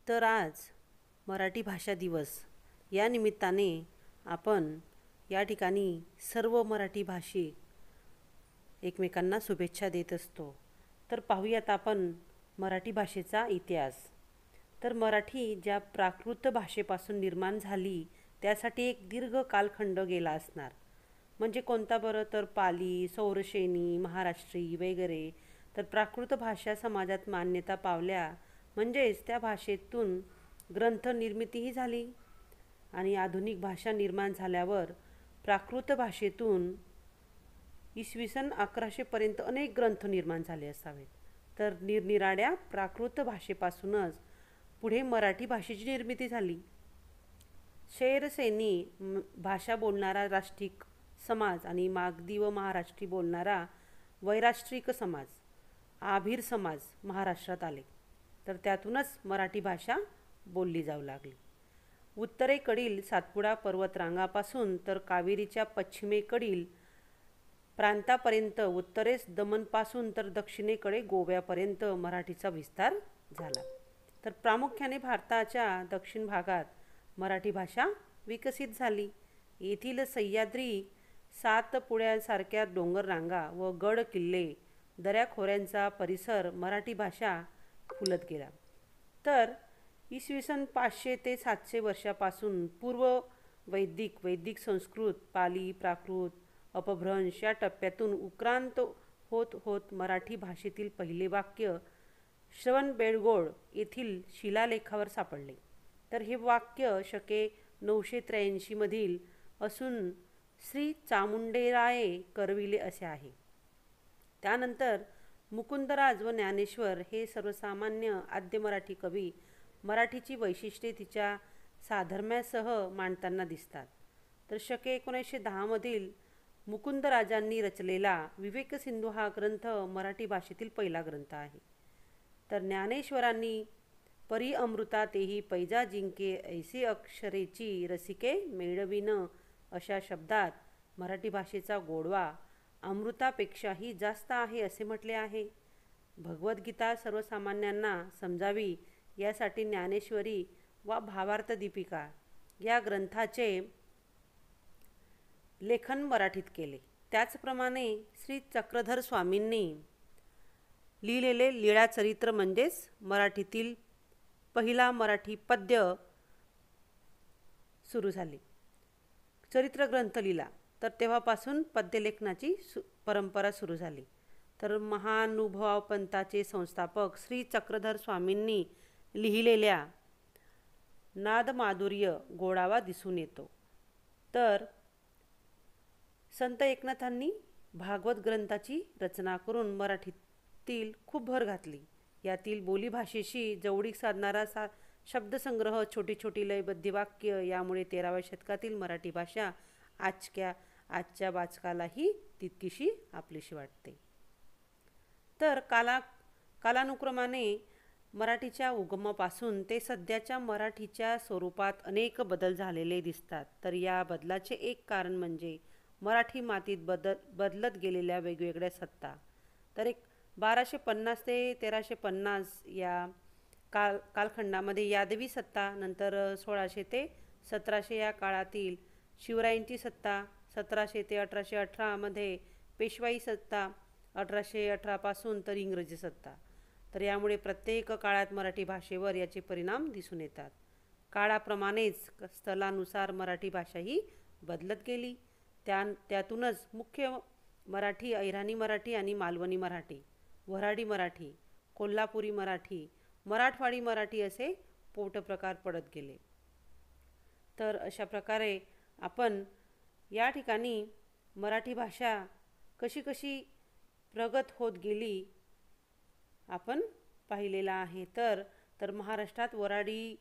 तर आज मराठी भाषा दिवस या निमित्ताने आपण या ठिकाणी सर्व मराठी भाषिक एकमेकांना शुभेच्छा देत असतो. तर पाहूयात आपण मराठी भाषेचा इतिहास. तर मराठी ज्या प्राकृत भाषेपासून निर्माण झाली त्यासाठी एक दीर्घ कालखंड गेला असणार. म्हणजे कोणता बरं? तर पाली, सौरसेनी, महाराष्ट्री वगैरे. तर प्राकृत भाषा समाजात मान्यता पावल्या म्हणजेच त्या भाषेतून ग्रंथ निर्मितीही झाली. आणि आधुनिक भाषा निर्माण झाल्यावर प्राकृत भाषेतून इसवी सन 1100पर्यंत अनेक ग्रंथ निर्माण झाले असावेत. तर निरनिराळ्या प्राकृत भाषेपासूनच पुढे मराठी भाषेची निर्मिती झाली. शैरसेनी भाषा बोलणारा राष्ट्रिक समाज आणि मागधी व महाराष्ट्री बोलणारा वैराष्ट्रिक समाज, आभीर समाज महाराष्ट्रात आले. तर त्यातूनच मराठी भाषा बोलली जाऊ लागली. उत्तरेकडील सातपुडा पर्वतरांगापासून तर कावेरीच्या पश्चिमेकडील प्रांतापर्यंत, उत्तरेस दमनपासून तर दक्षिणेकडे गोव्यापर्यंत मराठीचा विस्तार झाला. तर प्रामुख्याने भारताच्या दक्षिण भागात मराठी भाषा विकसित झाली. येथील सह्याद्री, सातपुड्यासारख्या डोंगररांगा व गड किल्ले, दऱ्याखोऱ्यांचा परिसर मराठी भाषा फुलत गेला. तर इसवी सन 500 ते 700 वर्षापासून पूर्व वैदिक संस्कृत, पाली, प्राकृत, अपभ्रंश या टप्प्यातून उत्क्रांत होत होत मराठी भाषेतील पहिले वाक्य श्रवणबेळगोळ येथील शिलालेखावर सापडले. तर हे वाक्य शके 983 मधील असून श्री चामुंडेराये करविले असे आहे. त्यानंतर मुकुंदराज व ज्ञानेश्वर हे सर्वसामान्य आद्य मराठी कवी मराठीची वैशिष्ट्ये तिच्या साधर्म्यासह मांडताना दिसतात. तर शके 1910 मधील मुकुंदराजांनी रचलेला विवेकसिंधू हा ग्रंथ मराठी भाषेतील पहिला ग्रंथ आहे. तर ज्ञानेश्वरांनी परी अमृता तेही पैजा जिंके ऐसी अक्षरेची रसिके मेळविन अशा शब्दात मराठी भाषेचा गोडवा अमृतापेक्षाही जास्त आहे असे म्हटले आहे. भगवद्गीता सर्वसामान्यांना समजावी यासाठी ज्ञानेश्वरी वा भावार्थ दीपिका या ग्रंथाचे लेखन मराठीत केले. त्याचप्रमाणे श्री चक्रधर स्वामींनी लिहिलेले लीळाचरित्र म्हणजेच मराठीतील पहिला मराठी पद्य सुरू झाले. चरित्र ग्रंथ लिहिला तर तेव्हापासून पद्यलेखनाची परंपरा सुरू झाली. तर महानुभाव पंथाचे संस्थापक श्री चक्रधर स्वामींनी लिहिलेल्या नादमाधुर्य गोडावा दिसून येतो. तर संत एकनाथांनी भागवत ग्रंथाची रचना करून मराठीतील खूप भर घातली. यातील बोलीभाषेशी जवळीक साधणारा शब्दसंग्रह, छोटी छोटी लयबद्ध वाक्य यामुळे 13व्या शतकातील मराठी भाषा आजच्या वाचकालाही तितकीशी आपलीशी वाटते. तर कालानुक्रमाने मराठीच्या उगमापासून ते सध्याच्या मराठीच्या स्वरूपात अनेक बदल झालेले दिसतात. तर या बदलाचे एक कारण म्हणजे मराठी मातीत बदलत गेलेल्या वेगवेगळ्या सत्ता. तर 1250 ते 1350 या कालखंडामध्ये यादवी सत्ता, नंतर 1600 ते 1700 या काळातील शिवरायांची सत्ता, 1700 ते 1818 मध्ये पेशवाई सत्ता, 1818 पासून तर इंग्रजी सत्ता. तर यामुळे प्रत्येक काळात मराठी भाषेवर याचे परिणाम दिसून येतात. काळाप्रमाणेच स्थलानुसार मराठी भाषा ही बदलत गेली. त्यातूनच मुख्य मराठी, अहिराणी मराठी आणि मालवणी मराठी, वऱ्हाडी मराठी, कोल्हापुरी मराठी, मराठवाडी मराठी असे पोटप्रकार पडत गेले. तर अशा प्रकारे आपण या ठिकाणी मराठी भाषा कशी कशी प्रगत होत गेली आपण पाहिलेला आहे. तर महाराष्ट्रात वऱ्हाडी